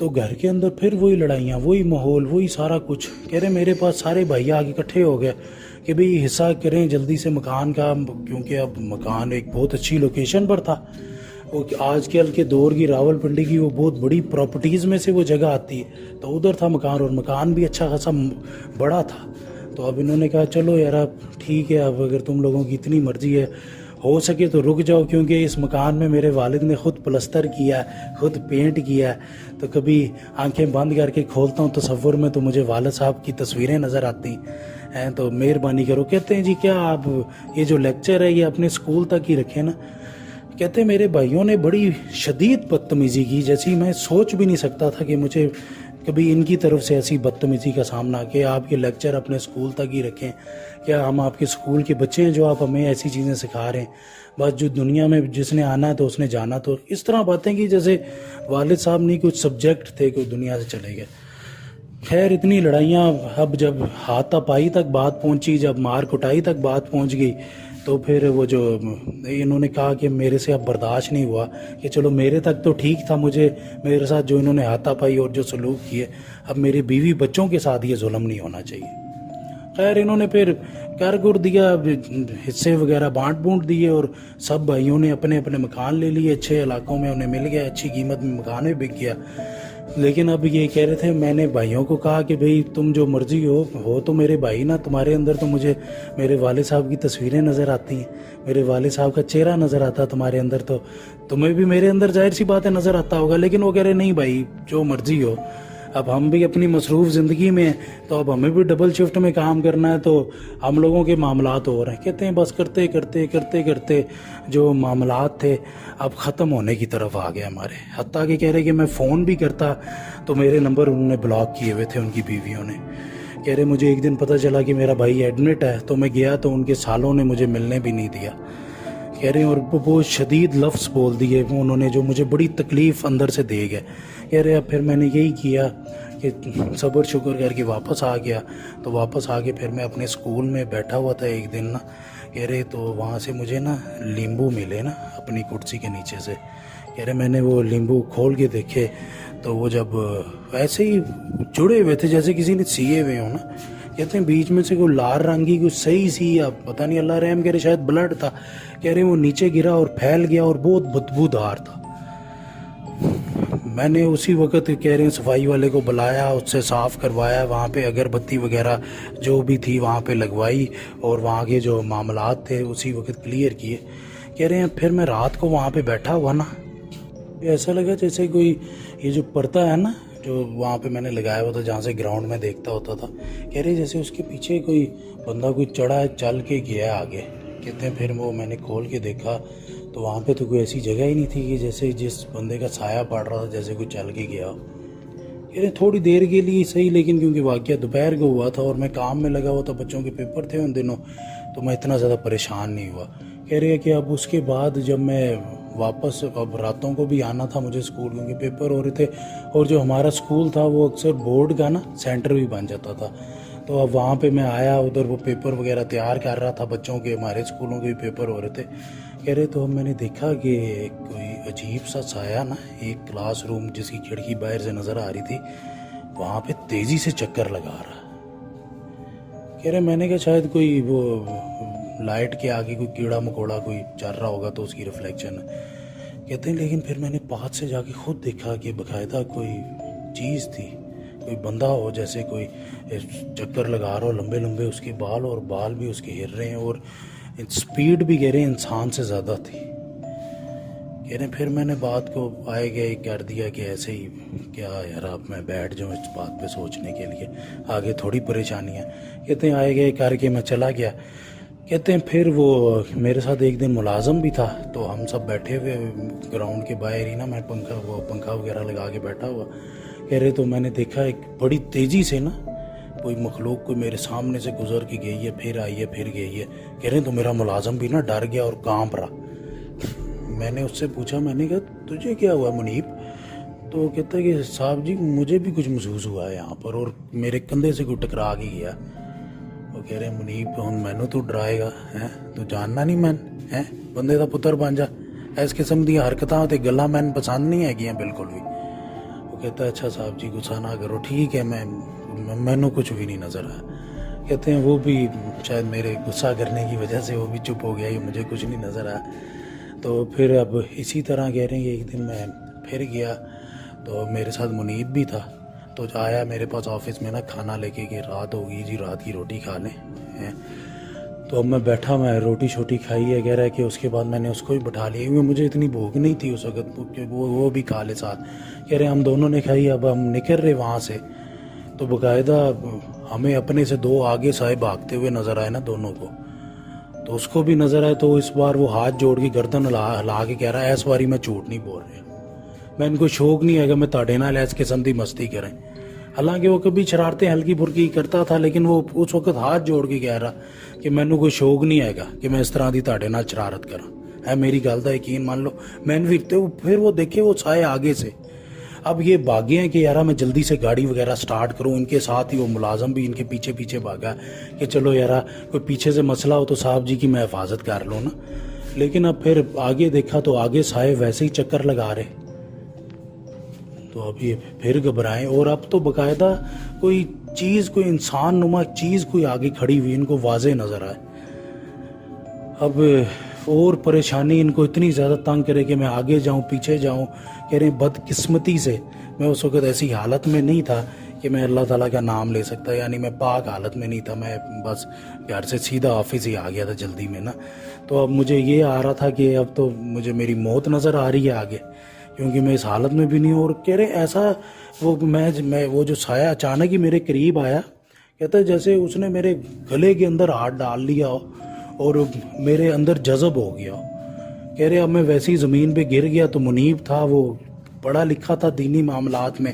تو گھر کے اندر پھر وہی لڑائیاں، وہی ماحول، وہی سارا کچھ. کہہ رہے میرے پاس سارے بھائی آگے اکٹھے ہو گئے کہ بھئی حصہ کریں جلدی سے مکان کا، کیونکہ اب مکان ایک بہت اچھی لوکیشن پر تھا. وہ آج کل کے دور کی راول پنڈی کی وہ بہت بڑی پراپرٹیز میں سے وہ جگہ آتی ہے، تو ادھر تھا مکان، اور مکان بھی اچھا خاصا بڑا تھا. تو اب انہوں نے کہا چلو یار اب ٹھیک ہے، اب اگر تم لوگوں کی اتنی مرضی ہے، ہو سکے تو رک جاؤ، کیونکہ اس مکان میں میرے والد نے خود پلستر کیا ہے، خود پینٹ کیا ہے. تو کبھی آنکھیں بند کر کے کھولتا ہوں تصور میں تو مجھے والد صاحب کی تصویریں نظر آتی ہیں. تو مہربانی کرو. کہتے ہیں جی کیا آپ یہ جو لیکچر ہے یہ اپنے اسکول تک ہی رکھیں نا. کہتے ہیں میرے بھائیوں نے بڑی شدید بدتمیزی کی، جیسی میں سوچ بھی نہیں سکتا تھا کہ مجھے کبھی ان کی طرف سے ایسی بدتمیزی کا سامنا، کہ آپ یہ لیکچر اپنے اسکول تک ہی رکھیں. کیا ہم آپ کے اسکول کے بچے ہیں جو آپ ہمیں ایسی چیزیں سکھا رہے ہیں؟ بس جو دنیا میں جس نے آنا ہے تو اس نے جانا. تو اس طرح باتیں کی جیسے والد صاحب نہیں کچھ سبجیکٹ تھے، کوئی دنیا سے چلے گئے. خیر اتنی لڑائیاں، اب جب ہاتھا پائی تک بات پہنچی، جب مار کٹائی تک بات پہنچ گئی، تو پھر وہ جو انہوں نے کہا کہ میرے سے اب برداشت نہیں ہوا، کہ چلو میرے تک تو ٹھیک تھا، مجھے میرے ساتھ جو انہوں نے ہاتھا پائی اور جو سلوک کیے، اب میری بیوی بچوں کے ساتھ یہ ظلم نہیں ہونا چاہیے. خیر انہوں نے پھر کر گر دیا، حصے وغیرہ بانٹ دیے، اور سب بھائیوں نے اپنے اپنے مکان لے لیے. اچھے علاقوں میں انہیں مل گیا، اچھی قیمت میں مکان بھی بک گیا. لیکن اب یہ کہہ رہے تھے، میں نے بھائیوں کو کہا کہ بھئی تم جو مرضی ہو تو میرے بھائی نا، تمہارے اندر تو مجھے میرے والد صاحب کی تصویریں نظر آتی ہیں، میرے والد صاحب کا چہرہ نظر آتا تمہارے اندر، تو تمہیں بھی میرے اندر ظاہر سی بات ہے نظر آتا ہوگا. لیکن وہ کہہ رہے نہیں بھائی جو مرضی ہو، اب ہم بھی اپنی مصروف زندگی میں ہیں، تو اب ہمیں بھی ڈبل شفٹ میں کام کرنا ہے، تو ہم لوگوں کے معاملات ہو رہے ہیں. کہتے ہیں بس کرتے کرتے کرتے کرتے جو معاملات تھے اب ختم ہونے کی طرف آ گئے ہمارے. حتیٰ کہ کہہ رہے کہ میں فون بھی کرتا تو میرے نمبر انہوں نے بلاک کیے ہوئے تھے ان کی بیویوں نے. کہہ رہے مجھے ایک دن پتہ چلا کہ میرا بھائی ایڈمٹ ہے، تو میں گیا تو ان کے سالوں نے مجھے ملنے بھی نہیں دیا. کہہ رہے ہیں اور بہت شدید لفظ بول دیے انہوں نے جو مجھے بڑی تکلیف اندر سے دے گئے. کہہ رہے اب پھر میں نے یہی کیا کہ صبر شکر کر کے واپس آ گیا. تو واپس آ کے پھر میں اپنے اسکول میں بیٹھا ہوا تھا ایک دن نا. کہہ رہے تو وہاں سے مجھے نا لیمبو ملے نا اپنی کرسی کے نیچے سے. کہہ رہے میں نے وہ لیمبو کھول کے دیکھے تو وہ جب ایسے ہی جڑے ہوئے تھے جیسے کسی نے سیے ہوئے ہوں نا. کہتے ہیں بیچ میں سے کوئی لال رنگ کی کوئی صحیح سی، اب پتہ نہیں اللہ رحم کرے شاید بلڈ تھا. کہہ رہے وہ نیچے گرا اور پھیل گیا اور بہت بدبودار تھا. میں نے اسی وقت کہہ رہے ہیں صفائی والے کو بلایا، اس سے صاف کروایا، وہاں پہ اگر بتی وغیرہ جو بھی تھی وہاں پہ لگوائی، اور وہاں کے جو معاملات تھے اسی وقت کلیئر کیے. کہہ رہے ہیں پھر میں رات کو وہاں پہ بیٹھا ہوا نا، ایسا لگا جیسے کوئی یہ جو پردہ ہے نا جو وہاں پہ میں نے لگایا ہوا تھا جہاں سے گراؤنڈ میں دیکھتا ہوتا تھا، کہہ رہے جیسے اس کے پیچھے کوئی بندہ کوئی چڑھا ہے، چل کے گیا ہے آگے. کہتے ہیں پھر وہ میں نے کھول کے دیکھا تو وہاں پہ تو کوئی ایسی جگہ ہی نہیں تھی کہ جیسے جس بندے کا سایہ پڑ رہا تھا جیسے کوئی چل کے گیا ہو. کہہ رہے تھوڑی دیر کے لیے صحیح، لیکن کیونکہ واقعہ دوپہر کو ہوا تھا اور میں کام میں لگا ہوا تھا، بچوں کے پیپر تھے ان دنوں، تو میں اتنا زیادہ پریشان نہیں ہوا. کہہ رہے کہ اب اس کے بعد جب میں واپس، اب راتوں کو بھی آنا تھا مجھے اسکول کیونکہ پیپر ہو رہے تھے، اور جو ہمارا اسکول تھا وہ اکثر بورڈ کا نا سینٹر بھی بن جاتا تھا. تو اب وہاں پہ میں آیا، ادھر وہ پیپر وغیرہ تیار کر رہا تھا بچوں کے، ہمارے اسکولوں کے بھی پیپر ہو رہے تھے. کہہ رہے تو میں نے دیکھا کہ کوئی عجیب سا سایہ نا ایک کلاس روم جس کی کھڑکی باہر سے نظر آ رہی تھی وہاں پہ تیزی سے چکر لگا رہا. کہہ رہے میں نے کہا شاید کوئی وہ لائٹ کے آگے کوئی کیڑا مکوڑا کوئی چل رہا ہوگا تو اس کی ریفلیکشن. کہتے ہیں لیکن پھر میں نے پاس سے جا کے خود دیکھا کہ باقاعدہ کوئی چیز تھی، کوئی بندہ ہو جیسے کوئی چکر لگا رہا ہو، لمبے لمبے اس کے بال، اور بال بھی اس کے ہل رہے ہیں، اور سپیڈ بھی کہہ رہے ہیں انسان سے زیادہ تھی. کہہ رہے ہیں پھر میں نے بات کو آئے گئے کر دیا کہ ایسے ہی کیا یار اب میں بیٹھ جاؤں اس بات پہ سوچنے کے لیے، آگے تھوڑی پریشانیاں. کہتے ہیں آئے گئے کر کے میں چلا گیا. کہتے ہیں پھر وہ میرے ساتھ ایک دن ملازم بھی تھا، تو ہم سب بیٹھے ہوئے گراؤنڈ کے باہر ہی نا، میں پنکھا وغیرہ لگا کے بیٹھا ہوا. کہہ رہے تو میں نے دیکھا ایک بڑی تیزی سے نا کوئی مخلوق کوئی میرے سامنے سے گزر کے گئی ہے، پھر آئی ہے، پھر گئی ہے. کہہ رہے تو میرا ملازم بھی نا ڈر گیا اور کانپ رہا. میں نے اس سے پوچھا، میں نے کہا تجھے کیا ہوا منیب؟ تو کہتا ہے کہ صاحب جی مجھے بھی کچھ محسوس ہوا ہے یہاں پر، اور میرے کندھے سے کوئی ٹکرا کے گیا. وہ کہہ رہے منیب ہن مینوں تو ڈرائے گا ہے، تو جاننا نہیں میں ہے بندے دا پتر بن جا. اس قسم دی حرکتاں تے گلاں مین پسند نہیں ہے بالکل بھی. وہ کہتا ہے اچھا صاحب جی غصہ نہ کرو, ٹھیک ہے, مینوں کچھ بھی نہیں نظر آیا. کہتے ہیں وہ بھی شاید میرے غصہ کرنے کی وجہ سے وہ بھی چپ ہو گیا کہ مجھے کچھ نہیں نظر آیا. تو پھر اب اسی طرح کہہ رہے ہیں کہ ایک دن میں پھر گیا تو میرے ساتھ منیب بھی تھا, تو آیا میرے پاس آفس میں نا کھانا لے کے کہ رات ہوگی جی, رات کی روٹی کھا لیں. تو اب میں بیٹھا, میں روٹی شوٹی کھائی ہے, کہہ رہا ہے کہ اس کے بعد میں نے اس کو بھی بٹھا لیا کیونکہ مجھے اتنی بھوک نہیں تھی اس وقت, وہ بھی کھا لے ساتھ. کہہ رہے ہم دونوں نے کھائی, اب ہم نکل رہے وہاں سے تو باقاعدہ ہمیں اپنے سے دو آگے سائے بھاگتے ہوئے نظر آئے نا دونوں کو, تو اس کو بھی نظر آئے. تو اس بار وہ ہاتھ جوڑ کے گردن ہلا کے کہہ رہا ہے اس باری میں جھوٹ نہیں بول رہا, میں ان کو شوق نہیں ہے کہ میں تاڑے نال اس قسم دی مستی کریں. حالانکہ وہ کبھی شرارتیں ہلکی پھلکی کرتا تھا, لیکن وہ اس وقت ہاتھ جوڑ کے کہہ رہا کہ مینوں کوئی شوق نہیں آئے گا کہ میں اس طرح دی تاڑے نال شرارت کراں. ہے میری گل دا یقین مان لو. میں پھر وہ دیکھے وہ سائے آگے سے, اب یہ بھاگے ہیں کہ یارا میں جلدی سے گاڑی وغیرہ سٹارٹ کروں. ان کے ساتھ ہی وہ ملازم بھی ان کے پیچھے پیچھے بھاگا کہ چلو یارا کوئی پیچھے سے مسئلہ ہو تو صاحب جی کی میں حفاظت کر لوں نا. لیکن اب پھر آگے دیکھا تو آگے سائے ویسے ہی چکر لگا رہے, تو اب یہ پھر گھبرائیں. اور اب تو باقاعدہ کوئی چیز, کوئی انسان نما چیز کوئی آگے کھڑی ہوئی ان کو واضح نظر آئے. اب اور پریشانی ان کو اتنی زیادہ تنگ کرے کہ میں آگے جاؤں پیچھے جاؤں. کہہ رہے ہیں بدقسمتی سے میں اس وقت ایسی حالت میں نہیں تھا کہ میں اللہ تعالیٰ کا نام لے سکتا, یعنی میں پاک حالت میں نہیں تھا. میں بس گھر سے سیدھا آفس ہی آ گیا تھا جلدی میں نا. تو اب مجھے یہ آ رہا تھا کہ اب تو مجھے میری موت نظر آ رہی ہے آگے, کیونکہ میں اس حالت میں بھی نہیں ہوں. اور کہہ رہے ایسا وہ جو سایہ اچانک ہی میرے قریب آیا, کہتا ہے جیسے اس نے میرے گلے کے اندر ہاتھ ڈال لیا ہو اور میرے اندر جذب ہو گیا. کہہ رہے اب میں ویسی زمین پہ گر گیا. تو منیب تھا, وہ پڑھا لکھا تھا دینی معاملات میں,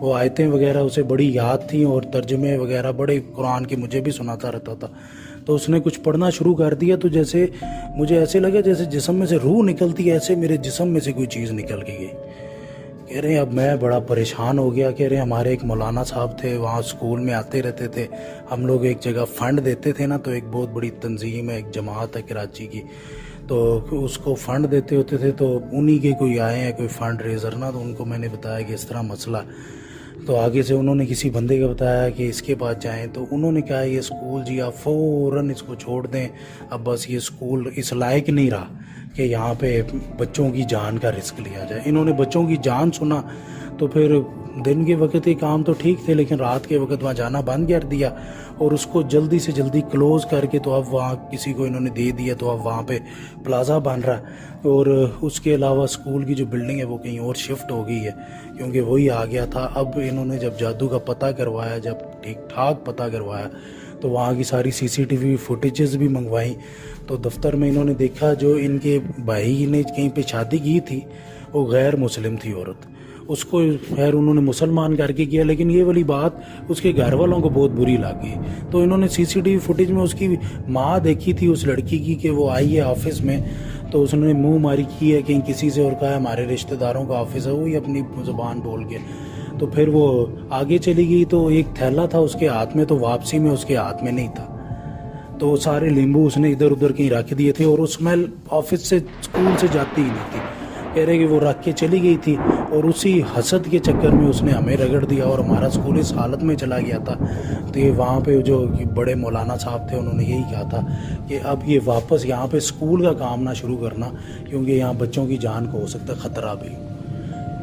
وہ آیتیں وغیرہ اسے بڑی یاد تھیں اور ترجمے وغیرہ بڑے قرآن کے مجھے بھی سناتا رہتا تھا. تو اس نے کچھ پڑھنا شروع کر دیا, تو جیسے مجھے ایسے لگا جیسے جسم میں سے روح نکلتی ہے, ایسے میرے جسم میں سے کوئی چیز نکل کے گئی. کہہ رہے ہیں اب میں بڑا پریشان ہو گیا. کہہ رہے ہیں ہمارے ایک مولانا صاحب تھے, وہاں اسکول میں آتے رہتے تھے. ہم لوگ ایک جگہ فنڈ دیتے تھے نا, تو ایک بہت بڑی تنظیم ہے, ایک جماعت ہے کراچی کی, تو اس کو فنڈ دیتے ہوتے تھے. تو انہی کے کوئی آئے ہیں کوئی فنڈ ریزر نا, تو ان کو میں نے بتایا کہ اس طرح مسئلہ. تو آگے سے انہوں نے کسی بندے کا بتایا کہ اس کے پاس جائیں. تو انہوں نے کہا یہ اسکول جی آپ فوراً اس کو چھوڑ دیں, اب بس یہ اسکول اس لائق نہیں رہا کہ یہاں پہ بچوں کی جان کا رسک لیا جائے. انہوں نے بچوں کی جان سنا تو پھر دن کے وقت یہ کام تو ٹھیک تھے, لیکن رات کے وقت وہاں جانا بند کر دیا اور اس کو جلدی سے جلدی کلوز کر کے تو اب وہاں کسی کو انہوں نے دے دیا. تو اب وہاں پہ پلازا بن رہا ہے, اور اس کے علاوہ اسکول کی جو بلڈنگ ہے وہ کہیں اور شفٹ ہو گئی ہے کیونکہ وہی آ گیا تھا. اب انہوں نے جب جادو کا پتہ کروایا, جب ٹھیک ٹھاک پتہ کروایا, تو وہاں کی ساری CCTV فوٹیجز بھی منگوائیں. تو دفتر میں انہوں نے دیکھا جو ان کے بھائی نے کہیں پہ شادی کی تھی وہ غیر مسلم تھی عورت. اس کو خیر انہوں نے مسلمان کر کے کیا, لیکن یہ والی بات اس کے گھر والوں کو بہت بری لگی. تو انہوں نے CCTV فوٹیج میں اس کی ماں دیکھی تھی اس لڑکی کی کہ وہ آئی ہے آفس میں, تو اس نے منہ ماری کی ہے کہیں کسی سے اور کہا ہے ہمارے رشتہ داروں کا آفس ہے, وہی اپنی زبان بول کے. تو پھر وہ آگے چلی گئی, تو ایک تھیلا تھا اس کے ہاتھ میں, تو واپسی میں اس کے ہاتھ میں نہیں تھا. تو سارے لیمبو اس نے ادھر ادھر کہیں رکھ دیے تھے, اور اس اسمیل آفس سے اسکول سے جاتی ہی نہیں تھی. کہہ رہے کہ وہ رکھ کے چلی گئی تھی, اور اسی حسد کے چکر میں اس نے ہمیں رگڑ دیا اور ہمارا اسکول اس حالت میں چلا گیا تھا. تو یہ وہاں پہ جو بڑے مولانا صاحب تھے انہوں نے یہی کہا تھا کہ اب یہ واپس یہاں پہ اسکول کا کام نہ شروع کرنا, کیونکہ یہاں بچوں کی جان کو ہو سکتا ہے خطرہ بھی.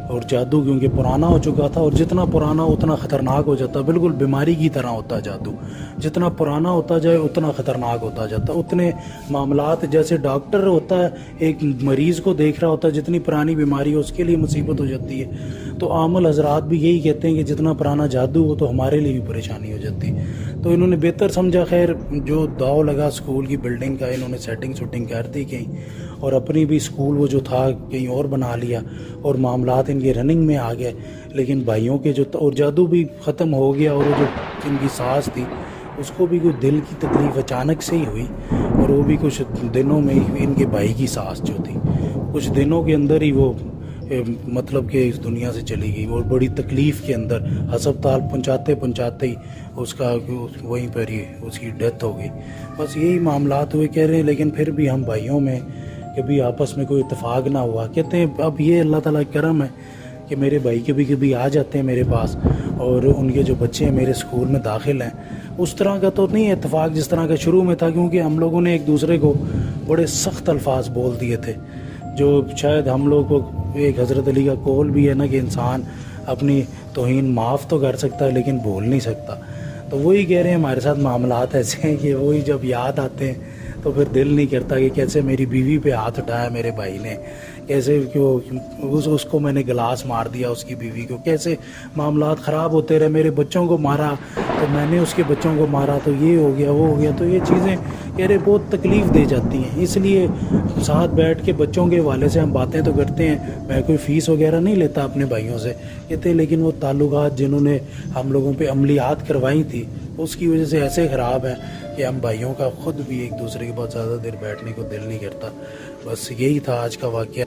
اور جادو کیونکہ پرانا ہو چکا تھا, اور جتنا پرانا اتنا خطرناک ہو جاتا, بالکل بیماری کی طرح ہوتا ہے جادو. جتنا پرانا ہوتا جائے اتنا خطرناک ہوتا جاتا. اتنے معاملات, جیسے ڈاکٹر ہوتا ہے ایک مریض کو دیکھ رہا ہوتا ہے, جتنی پرانی بیماری ہو اس کے لیے مصیبت ہو جاتی ہے. تو عامل حضرات بھی یہی کہتے ہیں کہ جتنا پرانا جادو ہو تو ہمارے لیے بھی پریشانی ہو جاتی. تو انہوں نے بہتر سمجھا خیر جو داؤ لگا اسکول کی بلڈنگ کا, انہوں نے سیٹنگ شوٹنگ کر دی کہیں, اور اپنی بھی اسکول وہ جو تھا کہیں اور بنا لیا, اور معاملات ان کے رننگ میں آ گئے. لیکن بھائیوں کے جو اور جادو بھی ختم ہو گیا, اور وہ جو ان کی ساس تھی اس کو بھی کوئی دل کی تکلیف اچانک سے ہی ہوئی, اور وہ بھی کچھ دنوں میں ہی ان کے بھائی کی ساس جو تھی کچھ دنوں کے اندر ہی وہ مطلب کہ اس دنیا سے چلی گئی, اور بڑی تکلیف کے اندر ہسپتال پہنچاتے ہی اس کا وہیں پر ہی اس کی ڈیتھ ہو گئی. بس یہی معاملات ہوئے. کہہ رہے ہیں لیکن پھر بھی ہم بھائیوں میں کبھی آپس میں کوئی اتفاق نہ ہوا. کہتے ہیں اب یہ اللہ تعالیٰ کا کرم ہے کہ میرے بھائی کبھی کبھی آ جاتے ہیں میرے پاس اور ان کے جو بچے ہیں میرے اسکول میں داخل ہیں. اس طرح کا تو نہیں اتفاق جس طرح کا شروع میں تھا, کیونکہ ہم لوگوں نے ایک دوسرے کو بڑے سخت الفاظ بول دیے تھے, جو شاید ہم لوگ کو ایک حضرت علی کا قول بھی ہے نا کہ انسان اپنی توہین معاف تو کر سکتا ہے لیکن بھول نہیں سکتا. تو وہی کہہ رہے ہیں ہمارے ساتھ معاملات ایسے ہیں کہ وہی جب یاد آتے ہیں تو پھر دل نہیں کرتا کہ کیسے میری بیوی پہ ہاتھ اٹھایا میرے بھائی نے, کیسے اس کو میں نے گلاس مار دیا اس کی بیوی کو, کیسے معاملات خراب ہوتے رہے, میرے بچوں کو مارا تو میں نے اس کے بچوں کو مارا, تو یہ ہو گیا وہ ہو گیا. تو یہ چیزیں کہہ رہے بہت تکلیف دے جاتی ہیں. اس لیے ساتھ بیٹھ کے بچوں کے حوالے سے ہم باتیں تو کرتے ہیں, میں کوئی فیس وغیرہ نہیں لیتا اپنے بھائیوں سے کہتے, لیکن وہ تعلقات جنہوں نے ہم لوگوں پہ عملیات کروائی تھی اس کی وجہ سے ایسے خراب ہیں کہ ہم بھائیوں کا خود بھی ایک دوسرے کے بہت زیادہ دیر بیٹھنے کو دل نہیں کرتا. بس یہی تھا آج کا واقعہ.